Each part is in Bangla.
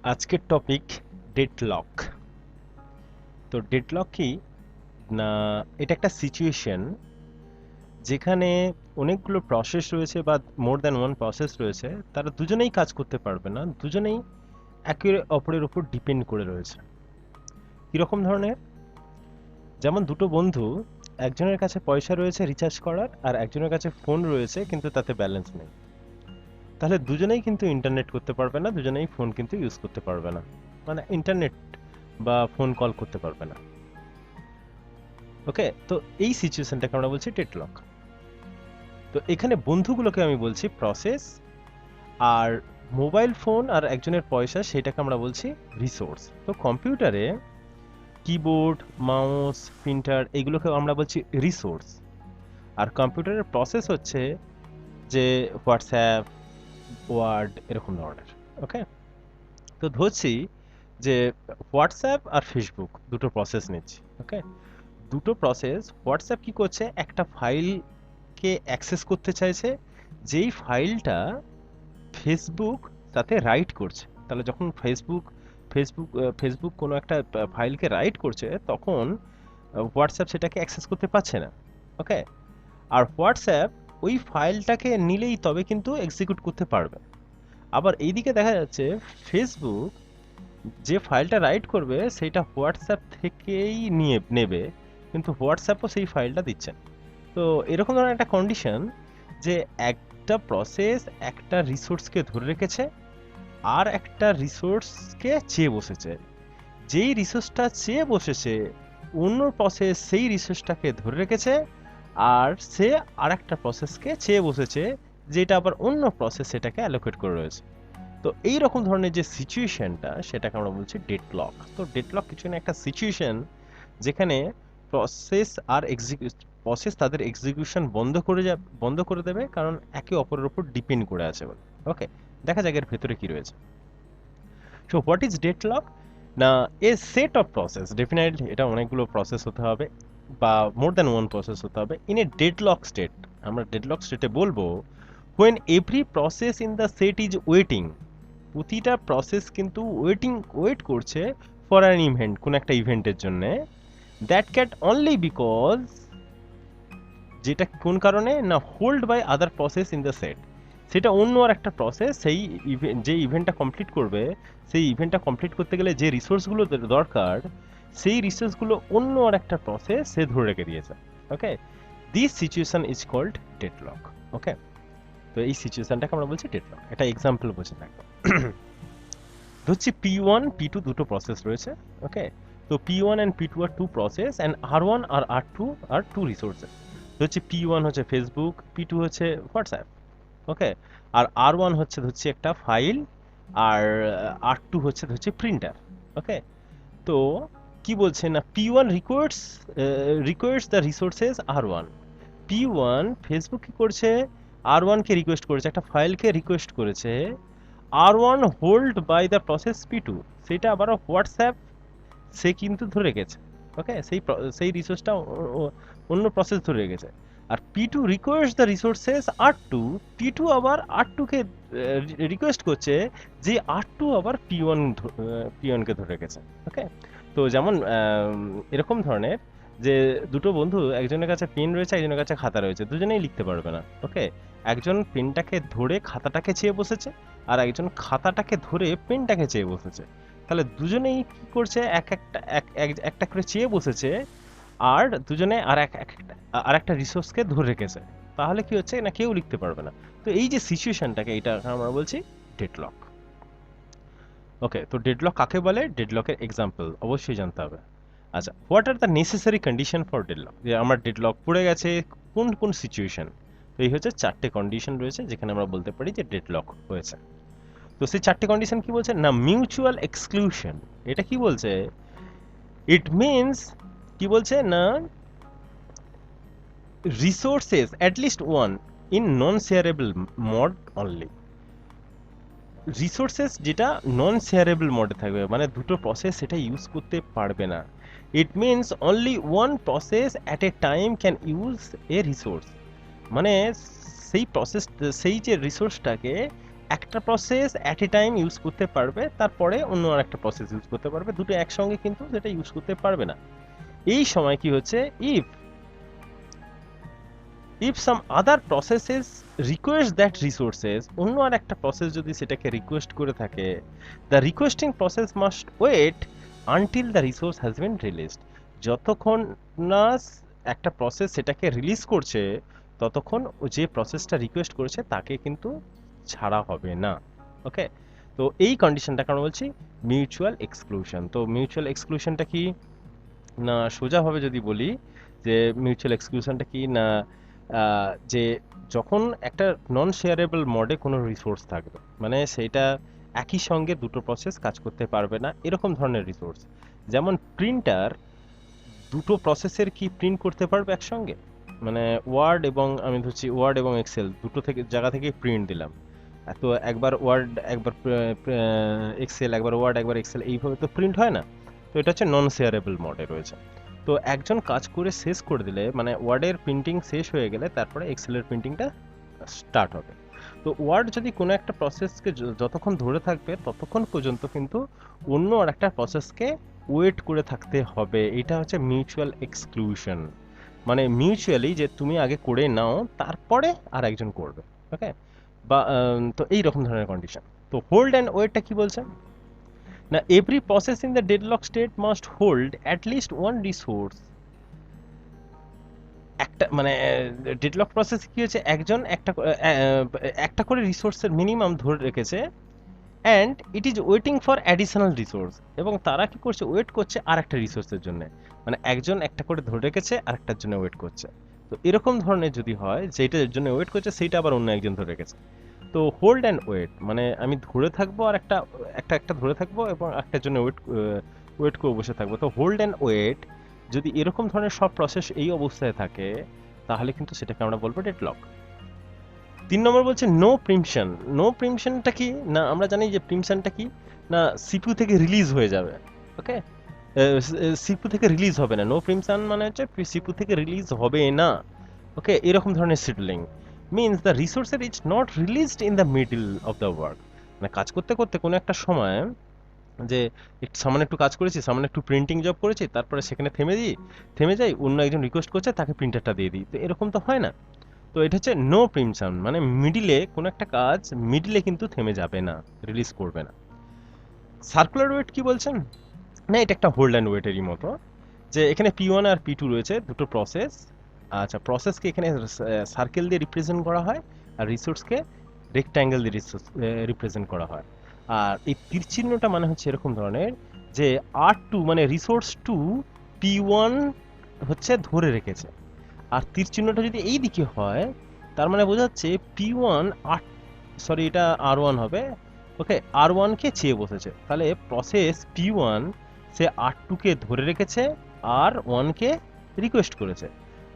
আজকের টপিক ডেডলক। তো ডেডলক কি না, এটা একটা সিচুয়েশন যেখানে অনেকগুলো প্রসেস রয়েছে বা মোর দ্যান ওয়ান প্রসেস রয়েছে, তারা দুজনেই কাজ করতে পারবে না, দুজনেই একে অপরের উপর ডিপেন্ড করে রয়েছে। কীরকম ধরনের? যেমন দুটো বন্ধু, একজনের কাছে পয়সা রয়েছে রিচার্জ করার আর একজনের কাছে ফোন রয়েছে কিন্তু তাতে ব্যালেন্স নেই, তাহলে দুজনেই কিন্তু ইন্টারনেট করতে পারবে না, দুজনেই ফোন কিন্তু ইউজ করতে পারবে না, মানে ইন্টারনেট বা ফোন কল করতে পারবে না। ওকে, তো এই সিচুয়েশনটাকে আমরা বলছি ডেডলক। তো এখানে বন্ধুগুলোকে আমি বলছি প্রসেস, আর মোবাইল ফোন আর একজনের পয়সা সেটাকে আমরা বলছি রিসোর্স। তো কম্পিউটারে কিবোর্ড, মাউস, প্রিন্টার এগুলোকে আমরা বলছি রিসোর্স, আর কম্পিউটারের প্রসেস হচ্ছে যে হোয়াটসঅ্যাপ, ওয়ার্ড এরকম ধরনের। ওকে, তো ধরছি যে হোয়াটসঅ্যাপ আর ফেসবুক দুটো প্রসেস নিচ্ছি। ওকে, দুটো প্রসেস, হোয়াটসঅ্যাপ কি করছে, একটা ফাইলকে অ্যাক্সেস করতে চাইছে, যেই ফাইলটা ফেসবুক তাতে রাইট করছে। তাহলে যখন ফেসবুক কোনো একটা ফাইলকে রাইট করছে, তখন হোয়াটসঅ্যাপ সেটাকে অ্যাক্সেস করতে পারছে না। ওকে, আর হোয়াটসঅ্যাপ ওই ফাইলটাকে নিলেই তবে কিন্তু এক্সিকিউট করতে পারবে। আবার এইদিকে দেখা যাচ্ছে ফেসবুক যে ফাইলটা রাইট করবে সেটা হোয়াটসঅ্যাপ থেকেই নিয়ে নেবে, কিন্তু হোয়াটসঅ্যাপও সেই ফাইলটা দিচ্ছে না। তো এরকম ধরনের একটা কন্ডিশন যে একটা প্রসেস একটা রিসোর্সকে ধরে রেখেছে আর একটা রিসোর্সকে চেয়ে বসেছে, যেই রিসোর্সটা চেয়ে বসেছে অন্য প্রসেস সেই রিসোর্সটাকে ধরে রেখেছে, আর সে আর একটা প্রসেসকে চেয়ে বসেছে যেটা আবার অন্য প্রসেস সেটাকে অ্যালোকেট করে রয়েছে। তো এই রকম ধরনের যে সিচুয়েশনটা সেটাকে আমরা বলছি ডেডলক। তো ডেডলক কিছু না, একটা সিচুয়েশন যেখানে প্রসেস আর প্রসেস তাদের এক্সিকিউশন বন্ধ করে দেবে, কারণ একে অপরের উপর ডিপেন্ড করে আছে বলে। ওকে, দেখা যাক এর ভেতরে কি রয়েছে। So what is deadlock? না, এ সেট অফ প্রসেস, ডেফিনেটলি এটা অনেকগুলো প্রসেস হতে হবে বা মোর দ্যান ওয়ান প্রসেস হতে হবে। ইন এ ডেডলক স্টেট, আমরা ডেডলক স্টেটে বলবো when every process in the set is waiting, প্রতিটা প্রসেস কিন্তু ওয়েট করছে ফর অ্যান ইভেন্ট, কোন একটা ইভেন্টের জন্য, দ্যাট ক্যাট অনলি বিকজ, যেটা কোন কারণে না, hold by other process in the set, সেটা অন্য আর একটা প্রসেস সেই যে ইভেন্টটা কমপ্লিট করবে, সেই ইভেন্টটা কমপ্লিট করতে গেলে যে রিসোর্সগুলো দরকার, সেই রিসোর্সগুলো অন্য আর একটা প্রসেস সে ধরে রেখে দিয়েছে। Okay, this situation is called deadlock. Okay, তো এই সিচুয়েশনটাকে আমরা বলছি ডেডলক। একটা এক্সাম্পল বোঝে থাকবে। ধরছি P1 P2 দুটো প্রসেস রয়েছে। ওকে, তো P1 and P2 are two process, and R1 আর R2 আর টু রিসোর্সেস। ধরছি P1 হচ্ছে ফেসবুক, P2 হচ্ছে হোয়াটসঅ্যাপ। ওকে, আর R1 হচ্ছে ধরছি একটা ফাইল, আর R2 হচ্ছে ধরছি প্রিন্টার। ওকে, তো কি বলছে না, P1 requires the resources R1। P1 Facebook কি করছে, R1 কে রিকোয়েস্ট করেছে, একটা ফাইলকে রিকোয়েস্ট করেছে, R1 hold by the process P2, সেটা আবার হোয়াটসঅ্যাপ সে কিন্তু ধরে রেখেছে। ওকে, সেই রিসোর্সটা অন্য প্রসেস ধরে রেখেছে। আর P2 request the resources R2, P2 আবার R2 কে রিকোয়েস্ট করছে, যে R2 আবার P1 কে ধরে রেখেছে। ওকে, তো যেমন এরকম ধরনের যে দুটো বন্ধু, একজনের কাছে পেন রয়েছে একজনের কাছে খাতা রয়েছে, দুজনেই লিখতে পারবে না। ওকে, একজন পেনটাকে ধরে খাতাটাকে চেয়ে বসেছে, আর একজন খাতাটাকে ধরে পেনটাকে চেয়ে বসেছে। তাহলে দুজনেই কি করছে, একটা করে চেয়ে বসেছে, আর দুজনে আর একটা রিসোর্সকে ধরে রেখেছে। তাহলে কি হচ্ছে না, কেউ লিখতে পারবে না। তো এই যে সিচুয়েশনটাকে, এটা আমরা বলছি ডেডলক। ওকে, তো ডেডলক কাকে বলে, ডেডলকের এক্সাম্পল অবশ্যই জানতে হবে। আচ্ছা, what are the necessary condition for deadlock, যে আমার ডেডলক পড়ে গেছে কোন কোন সিচুয়েশন। তো এই হচ্ছে চারটে কন্ডিশন রয়েছে যেখানে আমরা বলতে পারি যে ডেডলক হয়েছে। তো সেই চারটে কন্ডিশন কি বলছে না, মিউচুয়াল এক্সক্লুশন। এটা কি বলছে, ইট মিনস কি বলছে না, resources at least one in non shareable mode only. Resources যেটা নন শেয়ারেবল মোডে থাকবে, মানে দুটো প্রসেস সেটা ইউজ করতে পারবে না। It means only one process at a time can use a resource, মানে সেই প্রসেস, সেই যে রিসোর্সটাকে একটা process at a time use করতে পারবে, তারপরে অন্য আরেকটা প্রসেস ইউজ করতে পারবে, দুটো একসঙ্গে কিন্তু সেটা ইউজ করতে পারবে না। এই সময় কি হচ্ছে, if some other processes request that resources, অন্য আর একটা প্রসেস যদি সেটাকে রিকোয়েস্ট করে থাকে, the requesting process must wait until the resource has been released. যতক্ষণ না একটা প্রসেস সেটাকে রিলিজ করছে, ততক্ষণ যে প্রসেসটা রিকোয়েস্ট করেছে তাকে কিন্তু ছাড়া হবে না। ওকে, তো এই কন্ডিশনটা কারণ বলছি মিউচুয়াল এক্সক্লুশন। তো মিউচুয়াল এক্সক্লুশনটা কি না, সোজাভাবে যদি বলি যে মিউচুয়াল এক্সক্লুশনটা কি না, যে যখন একটা নন শেয়ারেবল মোডে কোনো রিসোর্স থাকবে, মানে সেইটা একই সঙ্গে দুটো প্রসেস কাজ করতে পারবে না, এরকম ধরনের রিসোর্স। যেমন প্রিন্টার দুটো প্রসেসের কি প্রিন্ট করতে পারবে একসঙ্গে, মানে ওয়ার্ড এবং আমি ধরছি ওয়ার্ড এবং এক্সেল দুটো থেকে জায়গা থেকে প্রিন্ট দিলাম, তো একবার ওয়ার্ড একবার এক্সেল, একবার ওয়ার্ড একবার এক্সেল, এইভাবে তো প্রিন্ট হয় না। তো এটা হচ্ছে নন শেয়ারেবল মোডে রয়েছে। তো একজন কাজ করে শেষ করে দিলে, মানে ওয়ার্ডের প্রিন্টিং শেষ হয়ে গেলে তারপরে এক্সেলের প্রিন্টিংটা স্টার্ট হবে। তো ওয়ার্ড যদি কোনো একটা প্রসেসকে যতক্ষণ ধরে থাকবে ততক্ষণ পর্যন্ত কিন্তু অন্য আর একটা প্রসেসকে ওয়েট করে থাকতে হবে। এটা হচ্ছে মিউচুয়াল এক্সক্লুশন, মানে মিউচুয়ালি যে তুমি আগে করে নাও তারপরে আর একজন করবে। ওকে, বা তো এই রকম ধরনের কন্ডিশন। তো হোল্ড অ্যান্ড ওয়েটটা কি বলছে না, every process in the deadlock state must hold at least one resource. একটা মানে ডেডলক প্রসেস কি হচ্ছে, একজন একটা করে রিসোর্সের মিনিমাম ধরে রেখেছে, and it is waiting for additional resource, এবং তারা কি করছে, ওয়েট করছে আর একটা রিসোর্সের জন্য। মানে একজন একটা করে ধরে রেখেছে আর একটার জন্য ওয়েট করছে। তো এরকম ধরনের যদি হয় যেটার জন্য ওয়েট করছে সেইটা আবার অন্য একজন ধরে রেখেছে, তো হোল্ড অ্যান্ড ওয়েট মানে আমি ধরে থাকবো আর একটা একটা একটা ধরে থাকবো এবং একটার জন্য ওয়েট করে বসে থাকবো। তো হোল্ড অ্যান্ড ওয়েট যদি এরকম ধরনের সব প্রসেস এই অবস্থায় থাকে, তাহলে কিন্তু সেটাকে আমরা বলবো ডেডলক। 3 নম্বর বলছে নো প্রিমশন। নো প্রিমশনটা কি না, আমরা জানি যে প্রিমশনটা কি না, সিপিইউ থেকে রিলিজ হয়ে যাবে। ওকে, সিপিইউ থেকে রিলিজ হবে না, নো প্রিমশন মানে হচ্ছে সিপিইউ থেকে রিলিজ হবে না। ওকে, এরকম ধরনের শিডিউলিং মিন্স দ্য রিসোর্সের is not released in the middle of the work. মানে কাজ করতে করতে কোনো একটা সময় যে সামান্য একটু কাজ করেছি, সামান্য একটু প্রিন্টিং জব করেছি, তারপরে সেখানে থেমে যাই, অন্য একজন রিকোয়েস্ট করছে তাকে প্রিন্টারটা দিয়ে দিই, তো এরকম তো হয় না। তো এটা হচ্ছে নো প্রিমশন, মানে মিডিলে কোনো একটা কাজ মিডিলে কিন্তু থেমে যাবে না, রিলিজ করবে না। সার্কুলার ওয়েট কি বলছেন না, এটা একটা হোল্ড অ্যান্ড ওয়েটেরই মতো, যে এখানে P1 আর P2 রয়েছে দুটো প্রসেস। আচ্ছা, প্রসেসকে এখানে সার্কেল দিয়ে রিপ্রেজেন্ট করা হয়, আর রিসোর্সকে রেক্ট্যাঙ্গেল দিয়ে রিপ্রেজেন্ট করা হয়। আর এই তীর চিহ্নটা মানে হচ্ছে এরকম ধরনের যে R2 মানে রিসোর্স 2 P1 হচ্ছে ধরে রেখেছে, আর তীর চিহ্নটা যদি এই দিকে হয় তার মানে বোঝাচ্ছে P1 আর সরি এটা R1 হবে। ওকে, R1 কে চেয়ে বসেছে, তাহলে প্রসেস P1 সে R2 কে ধরে রেখেছে, R1 কে রিকোয়েস্ট করেছে।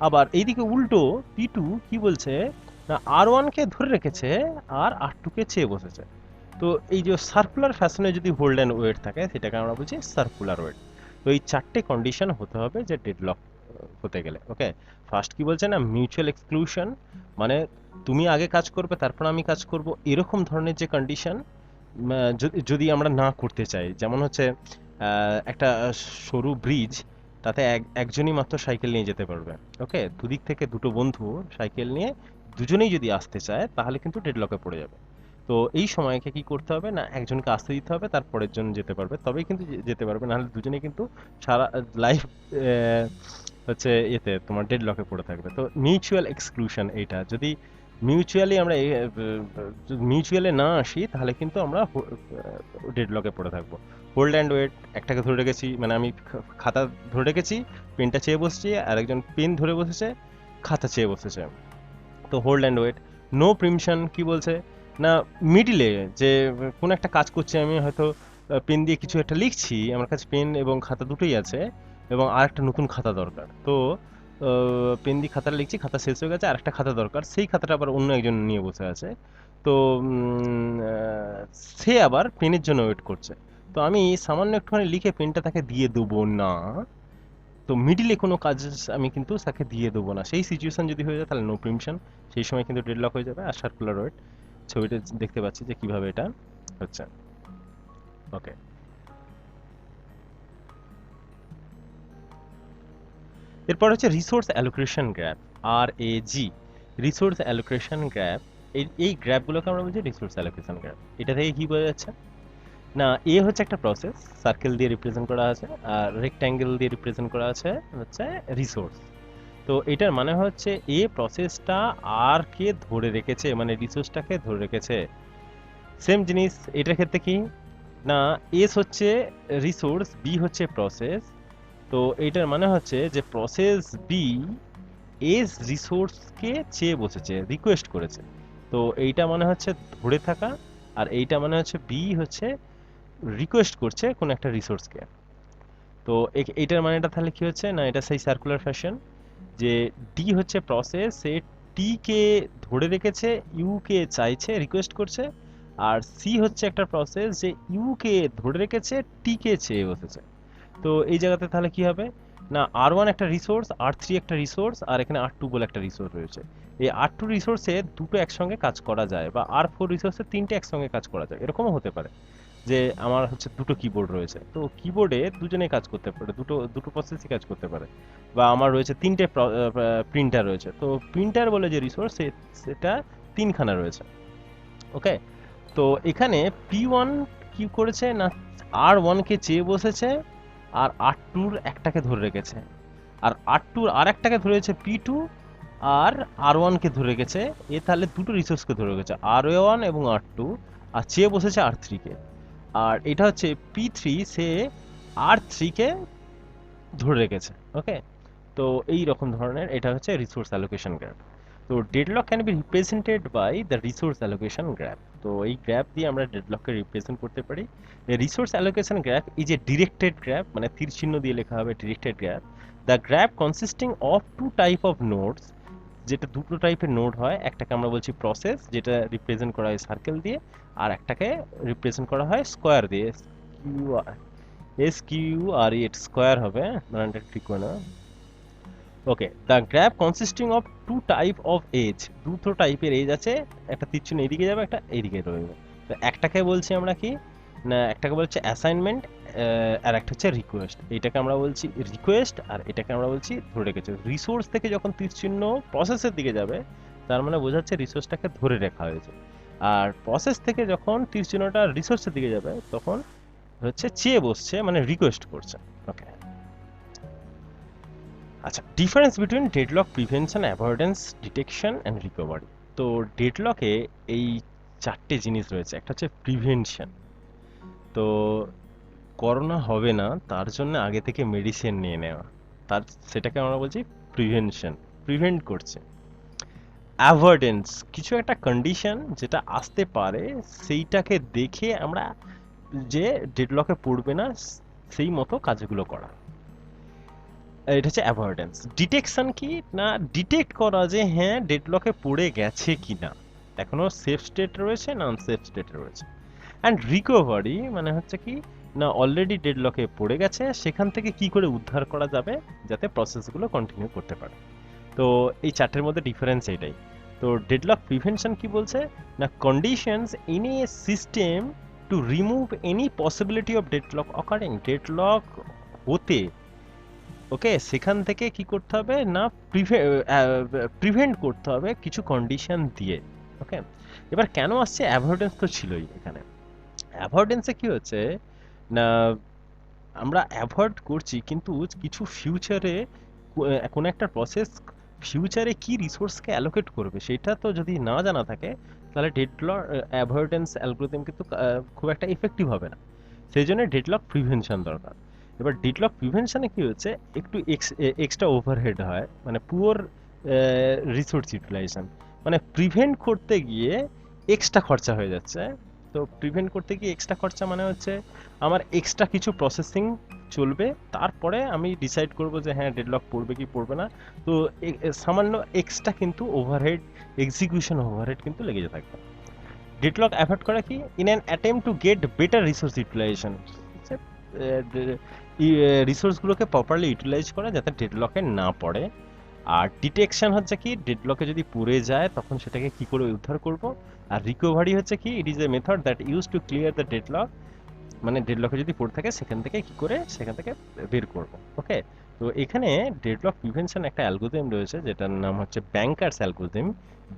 আবার এইদিকে উল্টো P2 কি বলছে না, R1 কে ধরে রেখেছে আর R2 কে চেয়ে বসেছে। তো এই যে সার্কুলার ফ্যাশনে যদি হোল্ড অ্যান্ড ওয়েট থাকে সেটাকে আমরা বলছি সার্কুলার ওয়েট। তো এই চারটে কন্ডিশন হতে হবে যে ডেডলক হতে গেলে। ওকে, ফার্স্ট কি বলছে না, মিউচুয়াল এক্সক্লুশন, মানে তুমি আগে কাজ করবে তারপর আমি কাজ করব, এরকম ধরনের যে কন্ডিশন যদি আমরা না করতে চাই, যেমন হচ্ছে একটা সরু ব্রিজ, তাতে একজনই মাত্র সাইকেল নিয়ে যেতে পারবে। ওকে, দুদিক থেকে দুটো বন্ধু সাইকেল নিয়ে দুজনেই যদি আসতে চায় তাহলে কিন্তু ডেডলকে পড়ে যাবে। তো এই সময়কে কি করতে হবে না, একজনকে আসতে দিতে হবে, তারপরের জন যেতে পারবে, তবেই কিন্তু যেতে পারবে, নাহলে দুজনেই কিন্তু সারা লাইফ হচ্ছে এতে তোমার ডেডলকে পড়ে থাকবে। তো মিউচুয়াল এক্সক্লুশন এইটা যদি মিউচুয়ালি আমরা মিউচুয়ালে না আসি তাহলে কিন্তু আমরা ডেডলকে পড়ে থাকবো। হোল্ড অ্যান্ড ওয়েট, একটাকে ধরে রেখেছি মানে আমি খাতা ধরে রেখেছি, পেনটা চেয়ে বসছি, আর একজন পেন ধরে বসেছে, খাতা চেয়ে বসেছে, তো হোল্ড অ্যান্ড ওয়েট। নো প্রিমশন কি বলছে না, মিডিলে যে কোনো একটা কাজ করছি, আমি হয়তো পেন দিয়ে কিছু একটা লিখছি, আমার কাছে পেন এবং খাতা দুটোই আছে, এবং আর একটা নতুন খাতা দরকার। তো পেন দিয়ে খাতা লিখছি, খাতা শেষ হয়ে গেছে, আর একটা খাতা দরকার, সেই খাতাটা আবার অন্য একজন নিয়ে বসে আছে। তো সে আবার পেনের জন্য ওয়েট করছে, তো আমি সামান্য একটুখানি লিখে পেনটা তাকে দিয়ে দেবো না, তো মিডিলে কোনো কাজ আমি কিন্তু তাকে দিয়ে দেবো না, সেই সিচুয়েশন যদি হয়ে যায় তাহলে নো প্রিমশন, সেই সময় কিন্তু ডেডলক হয়ে যাবে। আর সার্কুলার ওয়েট ছবিটা দেখতে পাচ্ছি যে কিভাবে এটা হচ্ছে। ওকে, এরপর হচ্ছে resource allocation graph, RAG, resource allocation graph. এই গ্রাফগুলোকে আমরা বলছি রিসোর্স অ্যালোকেশন গ্রাফ। এটা থেকে কি বোঝা যাচ্ছে না, এ হচ্ছে একটা প্রসেস, সার্কেল দিয়ে রিপ্রেজেন্ট করা আছে, আর রেক্ট্যাঙ্গেল দিয়ে রিপ্রেজেন্ট করা আছে হচ্ছে রিসোর্স। তো এটার মানে হচ্ছে এ প্রসেসটা আর কে ধরে রেখেছে, মানে রিসোর্সটাকে ধরে রেখেছে। সেম জিনিস এটার ক্ষেত্রে কি না, এস হচ্ছে রিসোর্স, বি হচ্ছে প্রসেস। তো এইটার মানে হচ্ছে যে প্রসেস বি এস রিসোর্সকে চেয়ে বসেছে, রিকোয়েস্ট করেছে। তো এইটা মানে হচ্ছে ধরে থাকা, আর এইটা মানে হচ্ছে বি হচ্ছে রিকোয়েস্ট করছে কোন একটা রিসোর্সকে। তো এইটার মানেটা তাহলে কি হচ্ছে না, এটা সেই সার্কুলার ফ্যাশন যে ডি হচ্ছে প্রসেস, সে টি কে ধরে রেখেছে, ইউ কে চাইছে, রিকোয়েস্ট করছে। আর সি হচ্ছে একটা প্রসেস যে ইউ কে ধরে রেখেছে, টি কে চেয়ে বসেছে। তো এই জায়গাতে তাহলে কি হবে না, R1 একটা রিসোর্স, R3 একটা রিসোর্স, আর এখানে R2 বলে একটা রিসোর্স রয়েছে। এই R2 রিসোর্সে দুটো একসঙ্গে কাজ করা যায়, বা R4 রিসোর্সে তিনটে একসঙ্গে কাজ করা যায়, এরকমও হতে পারে। যে আমার হচ্ছে দুটো কিবোর্ড রয়েছে, তো কিবোর্ডে দুজনেই কাজ করতে পারে, দুটো দুটো প্রসেসই কাজ করতে পারে। বা আমার রয়েছে তিনটে প্রিন্টার রয়েছে, তো প্রিন্টার বলে যে রিসোর্স সেটা তিনখানা রয়েছে। ওকে, তো এখানে P1 কি করেছে না, R1 কে চেয়ে বসেছে, আর R2 একটাকে ধরে রেখেছে, আর R2 আর একটাকে ধরে রেখেছে P2, আর R1 কে ধরে রেখেছে। এ তাহলে দুটো রিসোর্সকে ধরে রেখেছে, R1 এবং R2, আর চেয়ে বসেছে R3 কে। আর এটা হচ্ছে P3, সে R3 কে ধরে রেখেছে। ওকে, তো এই রকম ধরনের এটা হচ্ছে রিসোর্স অ্যালোকেশন গ্রাফ। তো deadlock can be represented by the resource allocation graph. তো এই গ্রাফ দিয়ে আমরা ডেডলককে রিপ্রেজেন্ট করতে পারি। Resource allocation graph is a directed graph, মানে তীর চিহ্ন দিয়ে লেখা হবে directed graph. The graph consisting of two type of nodes, যেটা দুটো টাইপের নোড হয়, একটাকে আমরা বলছি প্রসেস, যেটা রিপ্রেজেন্ট করা হয় সার্কেল দিয়ে, আর একটাকে রিপ্রেজেন্ট করা হয় স্কোয়ার দিয়ে, SQRE, স্কোয়ার হবে, বানানটা ঠিক না। Okay, the graph consisting of two type of edge, দুটো টাইপের এজ আছে, একটা তীর চিহ্ন এইদিকে যাবে, একটা এইদিকে রইবে। তো একটাকে বলছি আমরা কি না, একটাকে বলছে অ্যাসাইনমেন্ট, আর একটা হচ্ছে রিকোয়েস্ট। এটাকে আমরা বলছি রিকোয়েস্ট, আর এটাকে আমরা বলছি ধরে রেখেছে। রিসোর্স থেকে যখন তীর চিহ্ন প্রসেসের দিকে যাবে, তার মানে বোঝাচ্ছে রিসোর্সটাকে ধরে রাখা হয়েছে। আর প্রসেস থেকে যখন তীর চিহ্নটা রিসোর্সের দিকে যাবে, তখন হচ্ছে চেয়ে বসছে, মানে রিকোয়েস্ট করছে। ওকে, আচ্ছা, difference between deadlock prevention, avoidance, detection and recovery. তো ডেডলকে এই চারটে জিনিস রয়েছে। একটা হচ্ছে প্রিভেনশন, তো করোনা হবে না তার জন্য আগে থেকে মেডিসিন নিয়ে নেওয়া, তার সেটাকে আমরা বলছি প্রিভেনশন, প্রিভেন্ট করছে। অ্যাভয়েডেন্স, কিছু একটা কন্ডিশন যেটা আসতে পারে, সেইটাকে দেখে আমরা যে ডেডলকে পড়বে না সেই মতো কাজগুলো করা, এটা হচ্ছে অ্যাভয়েডেন্স। ডিটেকশন কি না, ডিটেক্ট করা যে হ্যাঁ ডেডলকে পড়ে গেছে কিনা, এখনো সেফ স্টেট রয়েছে না আনসেফ স্টেট রয়েছে। অ্যান্ড রিকভারি মানে হচ্ছে কি না, অলরেডি ডেডলকে পড়ে গেছে, সেখান থেকে কি করে উদ্ধার করা যাবে যাতে প্রসেসগুলো কন্টিনিউ করতে পারে। তো এই চারটের মধ্যে ডিফারেন্স এইটাই। তো ডেডলক প্রিভেনশন কি বলছে না, conditions in a system to remove any possibility of deadlock occurring, deadlock হতে, ওকে, সেখান থেকে কি করতে হবে না, প্রিভেন্ট করতে হবে কিছু কন্ডিশন দিয়ে। ওকে, এবার কেন আসছে, অ্যাভয়েডেন্স তো ছিলই এখানে। অ্যাভয়েডেন্সে কি হচ্ছে না, আমরা অ্যাভয়েড করছি, কিন্তু কিছু ফিউচারে কোনো একটা প্রসেস ফিউচারে কি রিসোর্সকে অ্যালোকেট করবে সেটা তো যদি না জানা থাকে, তাহলে ডেডলক অ্যাভয়েডেন্স অ্যালগরিদম কিন্তু খুব একটা ইফেক্টিভ হবে না। সেই জন্য ডেডলক প্রিভেনশন দরকার। এবার ডেডলক প্রিভেনশনে কি হচ্ছে, একটু এক্সট্রা ওভারহেড হয়, মানে পুয়ার রিসোর্স ইউটিলাইজেশন, মানে প্রিভেন্ট করতে গিয়ে এক্সট্রা খরচা হয়ে যাচ্ছে। তো প্রিভেন্ট করতে গিয়ে এক্সট্রা খরচা মানে হচ্ছে আমার এক্সট্রা কিছু প্রসেসিং চলবে, তারপরে আমি ডিসাইড করব যে হ্যাঁ ডেডলক পড়বে কি পড়বে না। তো সামান্য এক্সট্রা কিন্তু ওভারহেড, এক্সিকিউশন ওভারহেড কিন্তু লেগে থাকবে। ডেডলক অ্যাভয়েড করা কি, in an attempt to get better resource utilization, রিসোর্সগুলোকে প্রপারলি ইউটিলাইজ করা যাতে ডেডলকে না পড়ে। আর ডিটেকশন হচ্ছে কি, ডেডলকে যদি পড়ে যায় তখন সেটাকে কি করে উদ্ধার করব। আর রিকভারি হচ্ছে কি, it is a method that use to clear the deadlock, মানে ডেডলকে যদি পড়ে থাকে সেখান থেকে কি করে সেখান থেকে বের করব। ওকে, তো এখানে ডেডলক প্রিভেনশন একটা অ্যালগোরিদম রয়েছে যেটার নাম হচ্ছে ব্যাংকার্স অ্যালগোরিদম।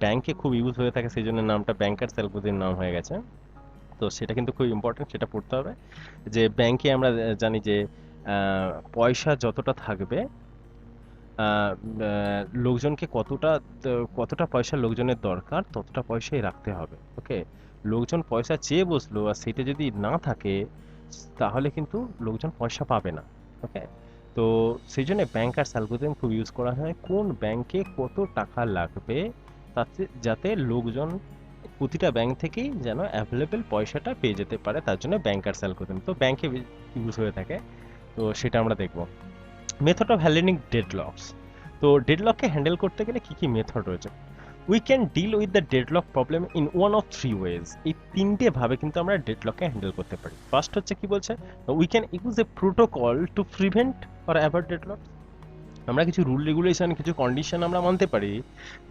ব্যাংকে খুব ইউজ হয়ে থাকে, সেই জন্য নামটা ব্যাংকার্স অ্যালগোরিদম নাম হয়ে গেছে। তো সেটা কিন্তু খুব ইম্পর্টেন্ট, সেটা পড়তে হবে। যে ব্যাংকে আমরা জানি যে পয়সা যতটা থাকবে, আহ, লোকজনকে কতটা পয়সা লোকজনের দরকার ততটা পয়সাই রাখতে হবে। ওকে, লোকজন পয়সা চেয়ে বসলো আর সেটা যদি না থাকে তাহলে কিন্তু লোকজন পয়সা পাবে না। ওকে, তো সেই জন্য ব্যাংকার্স অ্যালগোরিদম খুব ইউজ করা হয়, কোন ব্যাংকে কত টাকা লাগবে তাতে যাতে লোকজন প্রতিটা ব্যাংক থেকেই যেন অ্যাভেলেবেল পয়সাটা পেয়ে যেতে পারে, তার জন্য ব্যাংকার্স অ্যালগোরিদম তো ব্যাংকে ইউজ হয়ে থাকে। তো সেটা আমরা দেখব। Method of handling deadlocks. তো ডেডলককে হ্যান্ডেল করতে গেলে কি কি মেথড রয়েছে? We can deal with the deadlock problem in one of three ways. এই তিনটে ভাবে কিন্তু আমরা ডেডলককে হ্যান্ডেল করতে পারি। ফার্স্ট হচ্ছে কি বলছে, we can use a protocol to prevent or avoid deadlock. আমরা কিছু রুল রেগুলেশন, কিছু কন্ডিশন আমরা মানতে পারি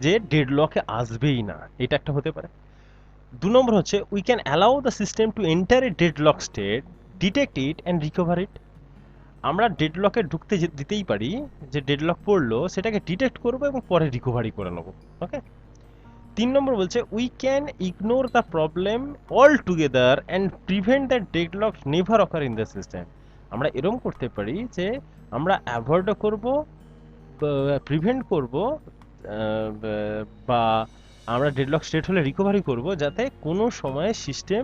যে ডেডলকে আসবেই না, এটা একটা হতে পারে। 2 নম্বর হচ্ছে we can allow the system to enter a deadlock state, detect it and recover it. আমরা ডেডলকে ঢুকতে দিতেই পারি, যে ডেডলক পড়লো সেটাকে ডিটেক্ট করবো এবং পরে রিকভারি করে নেবো। ওকে, 3 নম্বর বলছে we can ignore the problem all together and prevent the deadlock never occur in the system. আমরা এরকম করতে পারি যে আমরা অ্যাভয়েডও করব, প্রিভেন্ট করব, বা আমরা ডেডলক স্টেট হলে রিকভারি করব, যাতে কোনো সময় সিস্টেম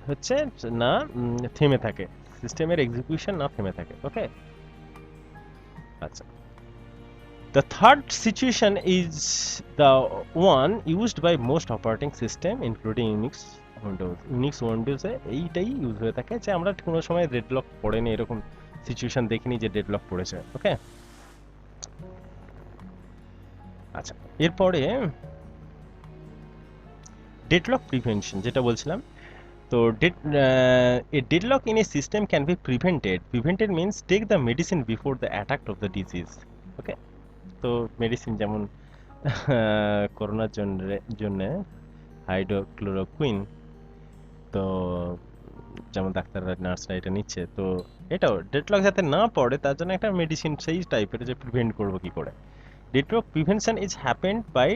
হচ্ছে না থেমে থাকে, সিস্টেমের এক্সিকিউশন না থেমে থাকে। ওকে, আচ্ছা, the third situation is the one used by most operating system including Unix, Windows। Unix, Windows এ এইটাই ইউজ হয়ে থাকে যে আমরা কোনো সময় ডেডলক পড়েনি, এরকম সিচুয়েশন দেখিনি যে ডেডলক পড়েছে। ওকে, আচ্ছা, এরপরে ডেডলক প্রিভেনশন যেটা বলছিলাম। তো a deadlock in a system can be prevented. Prevented means take the medicine before the attack of the disease. Okay, তো মেডিসিন যেমন করোনার জন্য হাইড্রোক্লোরোকুইন, তো যেমন ডাক্তাররা নার্সরা এটা নিচ্ছে, তো এটাও ডেডলক যাতে না পড়ে তার জন্য একটা মেডিসিন সেই টাইপের, যে প্রিভেন্ট করবো কি করে। Deadlock prevention is happened by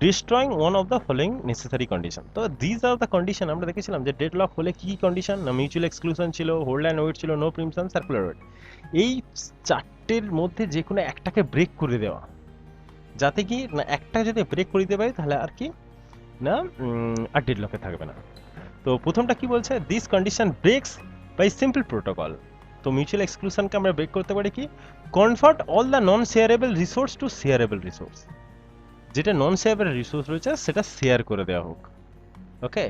destroying one of the following necessary condition. তো দিস আর দ্য কন্ডিশন। আমরা দেখেছিলাম যে ডেডলক হলে কি কি কন্ডিশন, না মিউচুয়াল এক্সক্লুশন ছিল, হোল্ড অ্যান্ড ওয়েট ছিল, নো প্রিমশন, সার্কুলার ওয়েট। এই চারটের মধ্যে যে কোনো একটাকে ব্রেক করে দেওয়া, যাতে কি না একটা যদি ব্রেক করে দিতে পারি তাহলে আর কি না আর ডেডলকে থাকবে না। তো প্রথমটা কি বলছে, this condition breaks by simple protocol. তো মিউচুয়াল এক্সক্লুশনকে আমরা ব্রেক করতে পারি কি, convert all the non shareable resource to shareable resource. যেটা নন শেয়ারেবল রিসোর্স রয়েছে সেটা শেয়ার করে দেওয়া হোক। ওকে,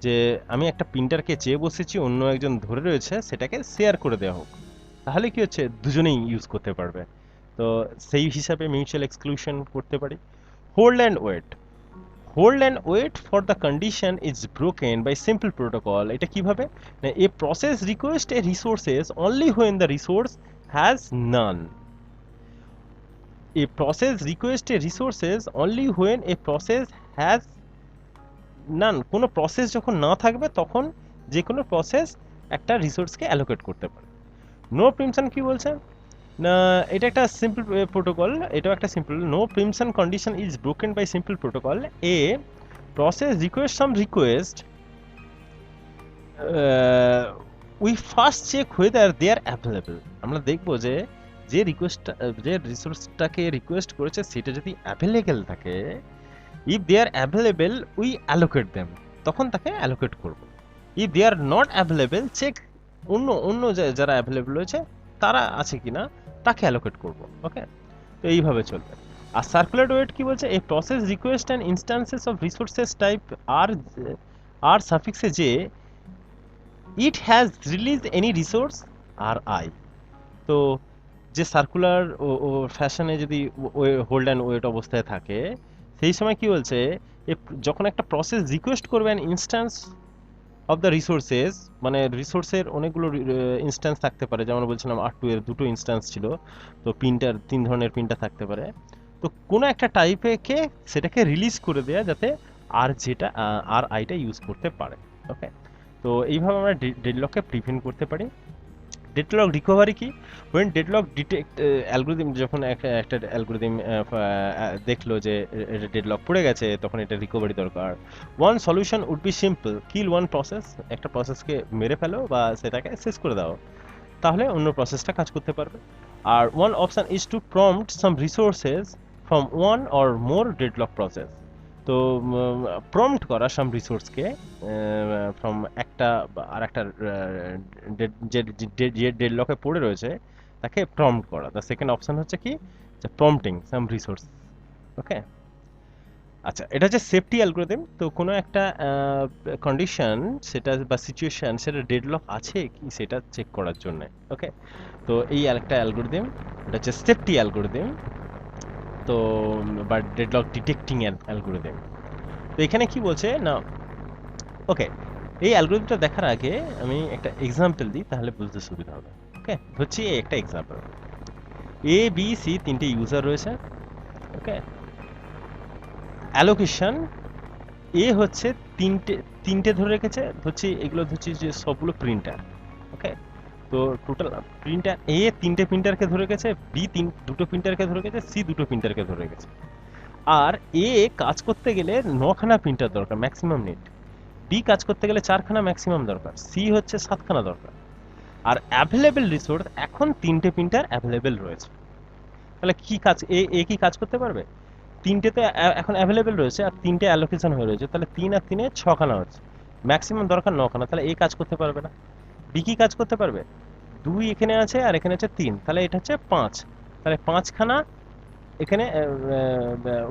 যে আমি একটা প্রিন্টারকে চেয়ে বসেছি, অন্য একজন ধরে রয়েছে, সেটাকে শেয়ার করে দেওয়া হোক, তাহলে কি হচ্ছে দুজনেই ইউজ করতে পারবে। তো সেই হিসাবে মিউচুয়াল এক্সক্লুশন করতে পারি। Hold and wait. Hold and wait for the condition is broken by simple protocol. এটা কিভাবে, a process request a resources only when the resource has none. A process requests a resources only when a process has none। কোনো প্রসেস যখন না থাকবে তখন যে কোনো প্রসেস একটা রিসোর্সকে অ্যালোকেট করতে পারে। নো প্রিমশন কি বলছে না, এটা একটা সিম্পল প্রোটোকল, এটাও একটা simple. No preemption condition is broken by simple protocol. A process request some request, we first check whether they are available. আমরা দেখবো যে যে রিকোয়েস্ট, যে রিসোর্সটাকে রিকোয়েস্ট করেছে সেটা যদি অ্যাভেলেবল থাকে, if they are available we allocate them, তখন তাকে অ্যালোকেট করব। If they are not available, check অন্য যারা অ্যাভেলেবল রয়েছে তারা আছে কিনা, তাকে অ্যালোকেট করব। ওকে, তো এইভাবে চলবে। আর সার্কুলার ওয়েট কি বলছে, এই process request and instances of resources type R সাফিক্সে যে it has release any resource R I. তো যে সার্কুলার ও ফ্যাশনে যদি হোল্ড অ্যান্ড ওয়েট অবস্থায় থাকে, সেই সময় কি বলছে, যখন একটা প্রসেস রিকোয়েস্ট করবে an instance of the resources, মানে রিসোর্সের অনেকগুলো ইনস্ট্যান্স থাকতে পারে, যেমন বলছিলাম R2 এর দুটো ইনস্ট্যান্স ছিল, তো তিন ধরনের প্রিন্টার থাকতে পারে। তো কোনো একটা টাইপে সেটাকে রিলিজ করে দেয়া যাতে আর যেটা আর আইটা ইউজ করতে পারে। ওকে, তো এইভাবে আমরা ডেডলককে প্রিভেন্ট করতে পারি। ডেডলক রিকভারি কি? when deadlock detect অ্যালগরিদম যখন একটা অ্যালগরিদম দেখলো যে এটা ডেডলক পড়ে গেছে, তখন এটা রিকভারি দরকার। One solution would be simple, kill one process, একটা প্রসেসকে মেরে ফেলো বা সেটাকে শেষ করে দাও, তাহলে অন্য প্রসেসটা কাজ করতে পারবে। আর one option is to prompt some resources from one or more deadlock process. তো প্রম্পট করা সাম রিসোর্সকে ফ্রম একটা আর একটা যে ডেডলকে পড়ে রয়েছে তাকে প্রম্পট করা। দ্য সেকেন্ড অপশন হচ্ছে কি, যে প্রম্পটিং সাম রিসোর্স। ওকে, আচ্ছা, এটা হচ্ছে সেফটি অ্যালগরিদম। তো কোনো একটা কন্ডিশন সেটা বা সিচুয়েশন সেটা ডেডলক আছে কি সেটা চেক করার জন্য। ওকে, তো এই একটা অ্যালগরিদম, এটা হচ্ছে সেফটি অ্যালগরিদম, তো বা ডেডলক ডিটেক্টিং অ্যালগরিদম। তো এখানে কি বলছে না, ওকে, এই অ্যালগরিদমটা দেখার আগে আমি একটা এক্সাম্পল দিই, তাহলে বুঝতে সুবিধা হবে। ওকে, হচ্ছে এই একটা এক্সাম্পল, এ বি সি তিনটে ইউজার রয়েছে। ওকে, অ্যালোকেশন এ হচ্ছে তিনটে তিনটে ধরে রেখেছে, ধরছি এগুলো ধরছি যে সবগুলো প্রিন্টার। ওকে, তো টোটাল প্রিন্টার এ তিনটে প্রিন্টারকে ধরে রেখেছে, বি দুটো প্রিন্টারকে ধরে রেখেছে, সি দুটো প্রিন্টারকে ধরে রেখেছে। আর এ কাজ করতে গেলে 9খানা প্রিন্টার দরকার ম্যাক্সিমাম নেট, বি কাজ করতে গেলে 4খানা ম্যাক্সিমাম দরকার, সি হচ্ছে 7খানা দরকার। আর অ্যাভেলেবেল রিসোর্স এখন তিনটে প্রিন্টার অ্যাভেলেবেল রয়েছে। তাহলে কি কাজ, এ কি কাজ করতে পারবে? তিনটেতে এখন অ্যাভেলেবেল রয়েছে আর তিনটে অ্যালোকেশন হয়ে রয়েছে, তাহলে 3 আর 3 6খানা হচ্ছে, ম্যাক্সিমাম দরকার 9খানা, তাহলে এ কাজ করতে পারবে না। বি কি কাজ করতে পারবে? 2 এখানে আছে আর এখানে হচ্ছে 3, তাহলে এটা হচ্ছে 5, তাহলে 5খানা এখানে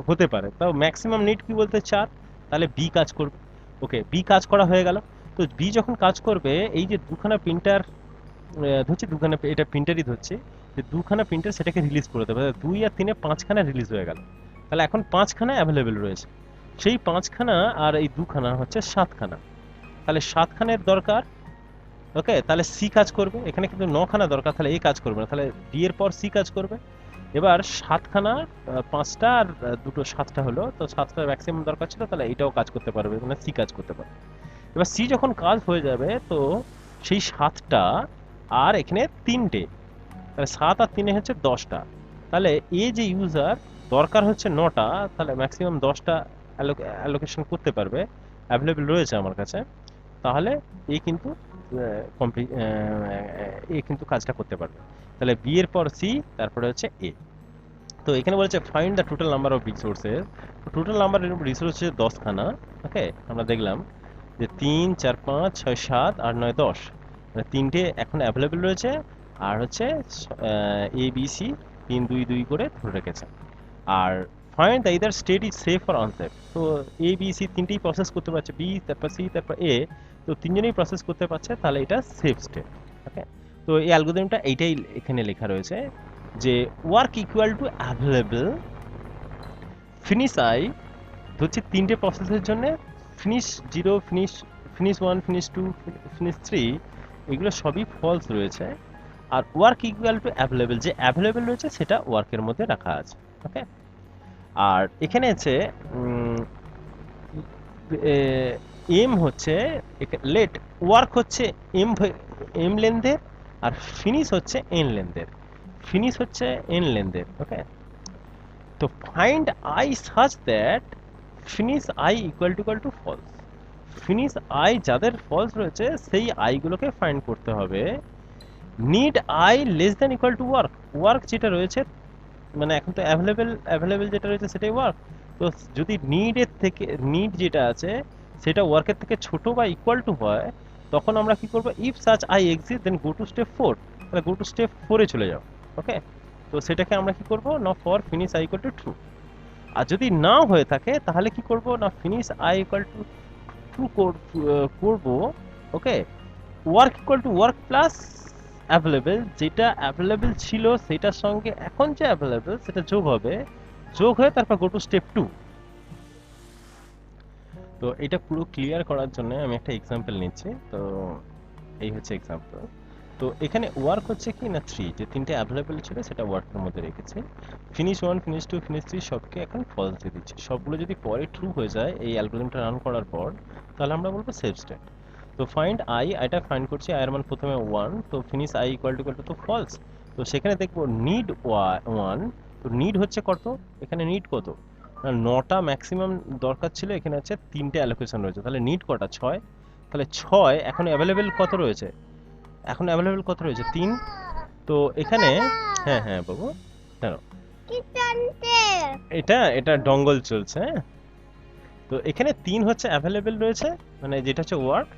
হতে পারে, তাও ম্যাক্সিমাম নিড কি বলতে 4, তাহলে বি কাজ করবে। ওকে, বি কাজ করা হয়ে গেল। তো বি যখন কাজ করবে, এই যে দুখানা প্রিন্টার ধরছি, দুখানা এটা প্রিন্টারই ধরছি, যে দুখানা প্রিন্টার সেটাকে রিলিজ করে দেবে, 2 আর 3 5খানা রিলিজ হয়ে গেল, তাহলে এখন 5খানা অ্যাভেলেবেল রয়েছে। সেই 5খানা আর এই দুখানা হচ্ছে 7খানা, তাহলে 7খানের দরকার। ওকে, তাহলে সি কাজ করবে, এখানে কিন্তু 9খানা দরকার, তাহলে এ কাজ করবে না, তাহলে বি এর পর সি কাজ করবে। এবার 7খানা, 5টা আর দুটো 7টা হলো, তো 7টা ম্যাক্সিমাম দরকার ছিল, তাহলে এটাও কাজ করতে পারবে, মানে সি কাজ করতে পারবে। এবার সি যখন কাজ হয়ে যাবে, তো সেই 7টা আর এখানে 3টে, তাহলে 7 আর 3 হচ্ছে 10টা, তাহলে এ যে ইউজার দরকার হচ্ছে 9টা, তাহলে ম্যাক্সিমাম 10টা অ্যালোকেশন করতে পারবে, অ্যাভেলেবেল রয়েছে আমার কাছে, তাহলে এ কিন্তু এ কিন্তু কাজটা করতে পারবে। তাহলে বি এর পর সি, তারপরে হচ্ছে এ। তো এখানে বলেছে find the total number of resources. Total number resource হচ্ছে 10খানা। ওকে, আমরা দেখলাম যে 3 4 5 6 7 8 9 10, মানে তিনটে এখন অ্যাভেলেবেল রয়েছে, আর হচ্ছে এ বি সি 3 2 2 করে ধরে রেখেছে। আর find the either state is safe or unsafe. তো এ বি সি তিনটেই প্রসেস করতে পারছে, বি তারপর সি তারপর এ, তো তিনজনেই প্রসেস করতে পারছে, তাহলে এটা সেফ স্টেট। ওকে, তো এই অ্যালগরিদমটা এইটাই এখানে লেখা রয়েছে, যে work equal two available finish I, হচ্ছে তিনটে প্রসেসের জন্য ফিনিশ 0, ফিনিশ 1, ফিনিশ 2, ফিনিশ 3, এগুলো সবই ফলস রয়েছে। আর ওয়ার্ক ইকুয়াল টু অ্যাভেলেবল, যে অ্যাভেলেবল রয়েছে সেটা ওয়ার্কের মধ্যে রাখা আছে। ওকে, আর এখানে আছে এম হচ্ছে লেট ওয়ার্ক হচ্ছে এম লেন্থের, আর ফিনিশ হচ্ছে এন লেন্থের, ফিনিশ হচ্ছে এন লেন্থের। ওকে, তো find I such that finish I equal to false. Finish I যাদের ফলস রয়েছে সেই আইগুলোকে ফাইন্ড করতে হবে। Need I less than equal to work, work যেটা রয়েছে, মানে এখন তো অ্যাভেলেবেল যেটা রয়েছে সেটাই ওয়ার্ক, তো যদি নিডের থেকে, নিড যেটা আছে সেটা ওয়ার্কের থেকে ছোট বা ইকুয়াল টু হয়, তখন আমরা কি করব, if such I exist then go to step 4, তাহলে গো টু স্টেপ 4 এ চলে যাও। ওকে, তো সেটাকে আমরা কি করব না, for finish I equal to true. আর যদি না হয়ে থাকে তাহলে কি করব না, finish I equal to true করব। Okay, work equal to work plus available, যেটা অ্যাভেলেবেল ছিল সেটার সঙ্গে এখন যে অ্যাভেলেবেল সেটা যোগ হবে, যোগ হয়ে তারপর গো টু স্টেপ 2। তো এটা পুরো ক্লিয়ার করার জন্য আমি একটা এক্সাম্পল নিচ্ছি। তো এই হচ্ছে এক্সাম্পল, তো এখানে ওয়ার্ক হচ্ছে কি না 3, যে তিনটে অ্যাভেলেবেল ছিল সেটা ওয়ার্কের মধ্যে রেখেছি। ফিনিশ 1, ফিনিশ 2, ফিনিশ 3 সবকে এখন ফলস দিয়ে দিচ্ছি। সবগুলো যদি পরে ট্রু হয়ে যায় এই অ্যালগরিদমটা রান করার পর, তাহলে আমরা বলবো সেভ স্টেট। তো ফাইন্ড আই, এটা ফাইন্ড করছি, আই এর মান প্রথমে 1, তো ফিনিশ আই ইকুয়াল টু তো ফলস। তো সেখানে দেখবো নিড 1, তো নিড হচ্ছে কত, এখানে নিড কত না 9টা ম্যাক্সিমাম দরকার ছিল, এখানে হচ্ছে 3টে অ্যালোকেশন রয়েছে, তাহলে নিড কটা 6, তাহলে 6 এখন অ্যাভেলেবেল কত রয়েছে, এখন অ্যাভেলেবেল কত রয়েছে 3। তো এখানে হ্যাঁ হ্যাঁ বাবু, দাঁড়াও, এটা এটা ডঙ্গল চলছে, হ্যাঁ। তো এখানে 3 হচ্ছে অ্যাভেলেবেল রয়েছে, মানে যেটা হচ্ছে ওয়ার্ক,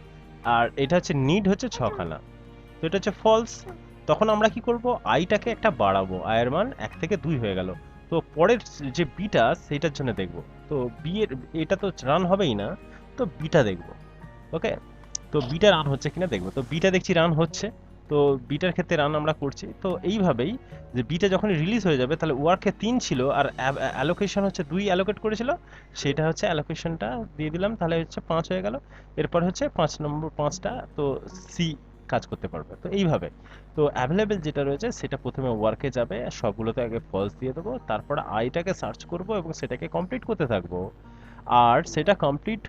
আর এটা হচ্ছে নিড হচ্ছে 6খানা, তো এটা হচ্ছে ফলস। তখন আমরা কি করব, আইটাকে একটা বাড়াবো, আই এর মান 1 থেকে 2 হয়ে গেল। তো পরের যে বিটা সেটার জন্য দেখব, তো বি এর এটা তো রান হবেই না, তো বিটা দেখব। ওকে, তো বিটা রান হচ্ছে কিনা দেখবো, তো বিটা দেখছি রান হচ্ছে, তো বিটার ক্ষেত্রে রান আমরা করছি। তো এইভাবেই যে বিটা যখন রিলিজ হয়ে যাবে, তাহলে ওয়ার্কে 3 ছিল আর অ্যালোকেশন হচ্ছে 2 অ্যালোকেট করেছিল, সেটা হচ্ছে অ্যালোকেশনটা দিয়ে দিলাম, তাহলে হচ্ছে 5 হয়ে গেল। এরপর হচ্ছে 5 নম্বর 5টা, তো সি কাজ করতে পারবে। তো এইভাবে, তো অ্যাভেলেবেল যেটা রয়েছে সেটা প্রথমে ওয়ার্কে যাবে, সবগুলোতে আগে ফলস দিয়ে দেবো, তারপর আইটাকে সার্চ করব এবং সেটাকে কমপ্লিট করতে থাকবো। আর সেটা কমপ্লিট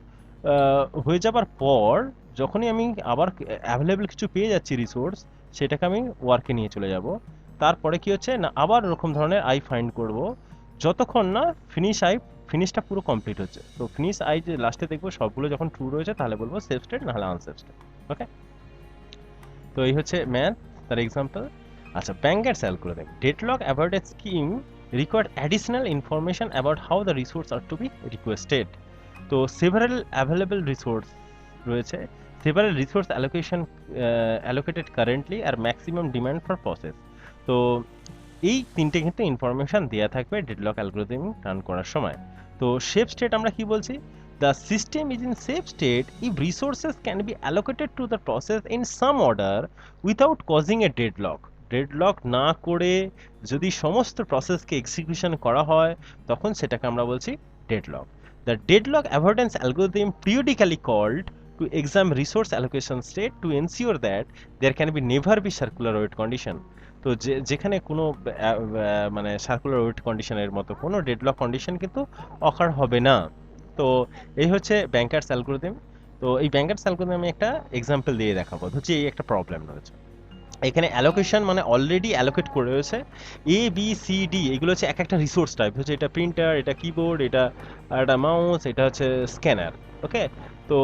হয়ে যাবার পর, যখনই আমি আবার অ্যাভেলেবল কিছু পেয়ে যাচ্ছি রিসোর্স, সেটাকে আমি ওয়ার্কে নিয়ে চলে যাব। তারপরে কি হচ্ছে না, আবার ওরকম ধরনের আই ফাইন্ড করব, যতক্ষণ না ফিনিশটা পুরো কমপ্লিট হচ্ছে। তো ফিনিশ আই যে লাস্টে দেখবো সবগুলো যখন ট্রু রয়েছে, তাহলে বলবো সেভ স্টেট, নাহলে আনসেভ স্টেট। ওকে, তো এই হচ্ছে ম্যাথ, তার এক্সাম্পল। আচ্ছা, banker's algorithm deadlock avoided scheme required additional information about how the resource are to be requested. তো সেভারাল অ্যাভেলেবল রিসোর্স রয়েছে, several resource allocation allocated currently আর ম্যাক্সিমাম ডিমান্ড ফর প্রসেস। তো এই তিনটে কিন্তু ইনফরমেশন দেওয়া থাকবে ডেডলক অ্যালগরিদম রান করার সময়। তো সেভ স্টেট আমরা কি বলছি, the system is in save state if resources can be allocated to the process in some order without causing A deadlock. Deadlock না করে যদি সমস্ত প্রসেসকে এক্সিকিউশন করা হয়, তখন সেটাকে আমরা বলছি deadlock. The deadlock avoidance algorithm periodically called to examine resource allocation state to ensure that there can be never be circular wait condition. তো যেখানে কোনো মানে সার্কুলার ওয়েট কন্ডিশনের মতো কোনো ডেডলক কন্ডিশন কিন্তু অকার হবে না। তো এই হচ্ছে ব্যাংকার্স অ্যালগরিদম। তো এই ব্যাংকার্স অ্যালগরিদম আমি একটা এক্সাম্পল দিয়ে দেখাবো, হচ্ছে এই একটা প্রবলেম রয়েছে। এখানে অ্যালোকেশন মানে অলরেডি অ্যালোকেট করে রয়েছে এ বি সি ডি, এগুলো হচ্ছে এক একটা রিসোর্স টাইপ, হচ্ছে এটা প্রিন্টার, এটা কিবোর্ড, এটা একটা মাউস, এটা হচ্ছে স্ক্যানার। ওকে, তো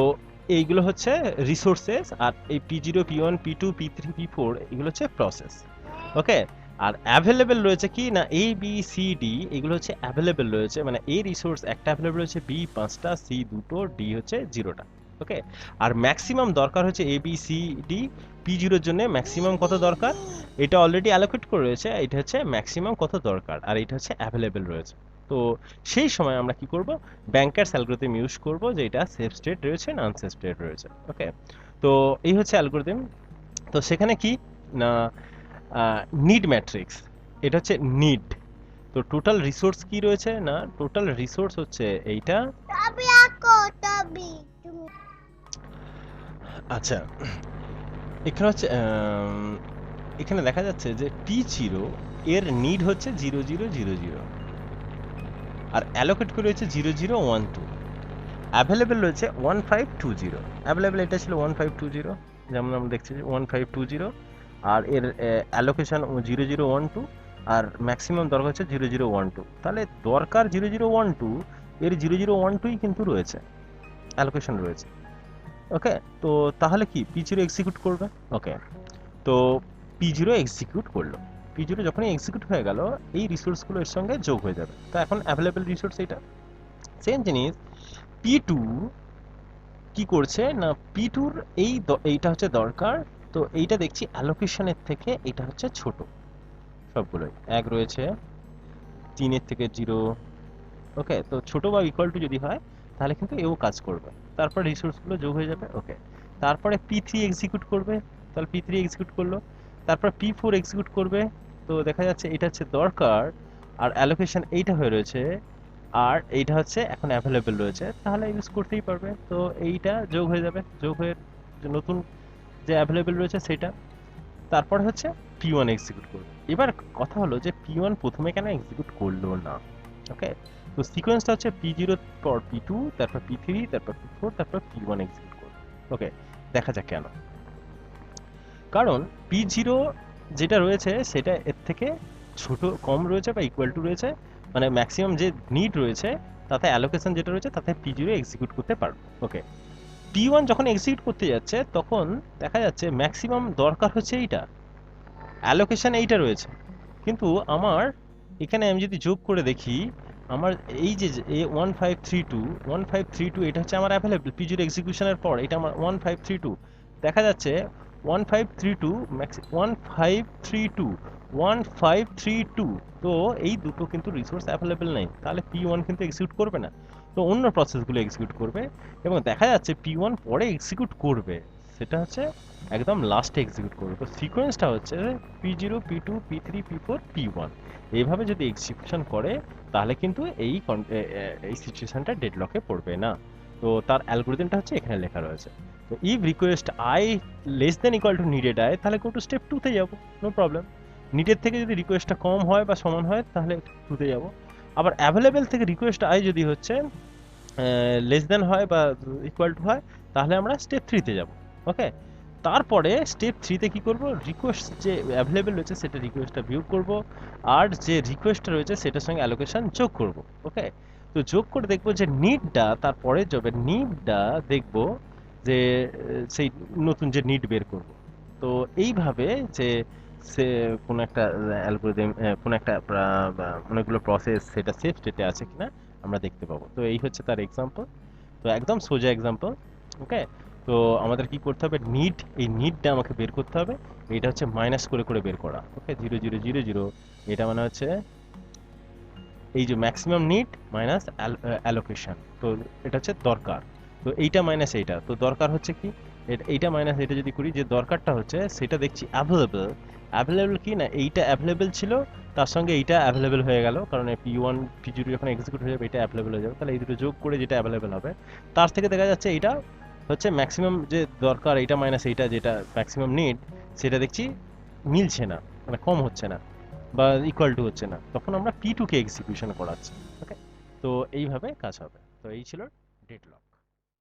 এইগুলো হচ্ছে রিসোর্সেস, আর এই P0 P1 P2 P3 P4 এগুলো হচ্ছে প্রসেস। ওকে, আর অ্যাভেলেবেল রয়েছে কি না এ বি সি ডি, এগুলো হচ্ছে অ্যাভেলেবেল রয়েছে, মানে এ রিসোর্স একটা অ্যাভেলেবেল রয়েছে, বি 5টা, সি 2টো, ডি হচ্ছে 0টা। ওকে, আর ম্যাক্সিমাম দরকার হচ্ছে এ বি সি ডি, P0 এর জন্য ম্যাক্সিমাম কত দরকার, এটা অলরেডি অ্যালোকেট করে রয়েছে, এটা হচ্ছে ম্যাক্সিমাম কত দরকার, আর এটা হচ্ছে অ্যাভেলেবেল রয়েছে। তো সেই সময় আমরা কি করব, ব্যাংকার্স অ্যালগরিদম ইউজ করব, যে এটা সেভ স্টেট রয়েছে না আনসেভ স্টেট রয়েছে। ওকে, তো এই হচ্ছে অ্যালগরিদম। তো সেখানে কি না নিড ম্যাট্রিক্স, এটা হচ্ছে নিড। তো টোটাল রিসোর্স কি রয়েছে না, টোটাল রিসোর্স হচ্ছে এইটা। আচ্ছা, এখানে হচ্ছে এখানে দেখা যাচ্ছে যে P0 এর নিড হচ্ছে 0000, আর অ্যালোকেট করে রয়েছে 0012, অ্যাভেলেবেল রয়েছে 1520। অ্যাভেলেবেল এটা ছিল 1520, যেমন আমরা দেখছি 1520, আর এর অ্যালোকেশন 0012, আর ম্যাক্সিমাম দরকার হচ্ছে 0012, তাহলে দরকার 0012, এর 0012ই কিন্তু রয়েছে, অ্যালোকেশন রয়েছে। ওকে, তো তাহলে কি P0 এক্সিকিউট করবে। ওকে, তো P0 এক্সিকিউট করলো, P0 যখনই এক্সিকিউট হয়ে গেল, এই রিসোর্সগুলো এর সঙ্গে যোগ হয়ে যাবে। তো এখন অ্যাভেলেবেল রিসোর্স এটা। সেম জিনিস P2 কি করছে না, P2 র এইটা হচ্ছে দরকার, তো এইটা দেখছি অ্যালোকেশনের থেকে এটা হচ্ছে ছোট, সবগুলোই 1 রয়েছে, 3-এর থেকে 0। ওকে, তো ছোট বা ইকুয়াল টু যদি হয়, তাহলে কিন্তু এও কাজ করবে, তারপর রিসোর্সগুলো যোগ হয়ে যাবে। ওকে, তারপরে P3 এক্সিকিউট করবে, তাহলে P3 এক্সিকিউট করলো, তারপর P4 এক্সিকিউট করবে, তো দেখা যাচ্ছে এটা হচ্ছে দরকার, আর অ্যালোকেশন এইটা হয়ে রয়েছে, আর এইটা হচ্ছে এখন অ্যাভেলেবেল রয়েছে, তাহলে ইউজ করতেই পারবে। তো এইটা যোগ হয়ে যাবে, যোগ হয়ে যে নতুন যে অ্যাভেলেবেল রয়েছে সেটা, তারপর হচ্ছে P1 এক্সিকিউট করবে। এবার কথা হলো যে P1 প্রথমে কেন এক্সিকিউট করলো না। ওকে, তো সিকোয়েন্সটা হচ্ছে P0 পর P2, তারপর P3, তারপর P4, তারপর P1 এক্সিকিউট করবে। ওকে, দেখা যাক কেন। কারণ P0 যেটা রয়েছে সেটা এর থেকে ছোট, কম রয়েছে বা ইকুয়াল টু রয়েছে, মানে ম্যাক্সিমাম যে নিড রয়েছে তাতে অ্যালোকেশন যেটা রয়েছে তাতে P0 এক্সিকিউট করতে পারবে। ওকে, P1 যখন এক্সিকিউট করতে যাচ্ছে তখন দেখা যাচ্ছে ম্যাক্সিমাম দরকার হচ্ছে এইটা, অ্যালোকেশন এইটা রয়েছে, কিন্তু আমার এখানে আমি যদি যোগ করে দেখি, আমার এই যে A1532 এটা হচ্ছে আমার অ্যাভেলেবল P0 এক্সিকিউশনের পর, এটা আমার 1532 দেখা যাচ্ছে 1532 ম্যাক্স 1532 তো এই দুটো কিন্তু রিসোর্স অ্যাভেলেবল নেই, তাহলে P1 কিন্তু এক্সিকিউট করবে না, তো অন্য প্রসেসগুলো এক্সিকিউট করবে। এবং দেখা যাচ্ছে P1 পরে এক্সিকিউট করবে, সেটা হচ্ছে একদম লাস্টে এক্সিকিউট করবে। তো সিকোয়েন্সটা হচ্ছে P0 P2 P3 P4 P1, এইভাবে যদি এক্সিকিউশন করে তাহলে কিন্তু এই সিচুয়েশনটা ডেডলকে পড়বে না। তো তার অ্যালগরিদমটা হচ্ছে এখানে লেখা রয়েছে। তো if request I less than equal to needed I, তাহলে গো টু স্টেপ 2 তে যাব, নো প্রবলেম। নিডের থেকে যদি রিকোয়েস্টটা কম হয় বা সমান হয় তাহলে 2 তে যাব। আবার অ্যাভেলেবেল থেকে রিকোয়েস্ট আই যদি হচ্ছে লেস দেন হয় বা ইকুয়াল টু হয়, তাহলে আমরা স্টেপ 3 তে যাব। ওকে, তারপরে স্টেপ 3 তে কি করব, রিকোয়েস্ট যে অ্যাভেলেবেল রয়েছে সেটা রিকোয়েস্টটা বিয়োগ করব, আর যে রিকোয়েস্টটা রয়েছে সেটার সঙ্গে অ্যালোকেশন যোগ করব। ওকে, তো যোগ করে দেখব যে নিডটা, তারপরে জবের নিডটা দেখব যে সেই নতুন যে নিড বের করব। তো এইভাবে যে সে কোন একটা অ্যালগরিদম, কোন একটা অনেকগুলো প্রসেস সেটা সেফ স্টেটে আছে কিনা আমরা দেখতে পাবো। তো এই হচ্ছে তার এক্সাম্পল, তো একদম সোজা এক্সাম্পল। ওকে, তো আমাদের কি করতে হবে, নিড, এই নিডটা আমাকে বের করতে হবে। এটা হচ্ছে মাইনাস করে করে বের করা। ওকে, 0000, এটা মানে হচ্ছে এই যে ম্যাক্সিমাম নিড মাইনাস অ্যালোকেশন, তো এটা হচ্ছে দরকার। তো এইটা মাইনাস এইটা, তো দরকার হচ্ছে কি, এইটা মাইনাস এটা যদি করি, যে দরকারটা হচ্ছে সেটা দেখছি অ্যাভেলেবল। অ্যাভেলেবল কি না, এইটা অ্যাভেলেবল ছিল, তার সঙ্গে এইটা অ্যাভেলেবল হয়ে গেল, কারণ P1 P0 যখন এক্সিকিউট হয়ে যাবে এটা অ্যাভেলেবল হয়ে যাবে, তাহলে এই দুটো যোগ করে যেটা অ্যাভেলেবল হবে তার থেকে দেখা যাচ্ছে এইটা হচ্ছে ম্যাক্সিমাম যে দরকার, এইটা মাইনাস এইটা যেটা ম্যাক্সিমাম নিড, সেটা দেখছি মিলছে না, মানে কম হচ্ছে না বা ইকুয়াল টু হচ্ছে না, তখন আমরা P2 কে এক্সিকিউশন করাচ্ছি। ওকে, তো এইভাবে কাজ হবে। তো এই ছিল ডেডলক।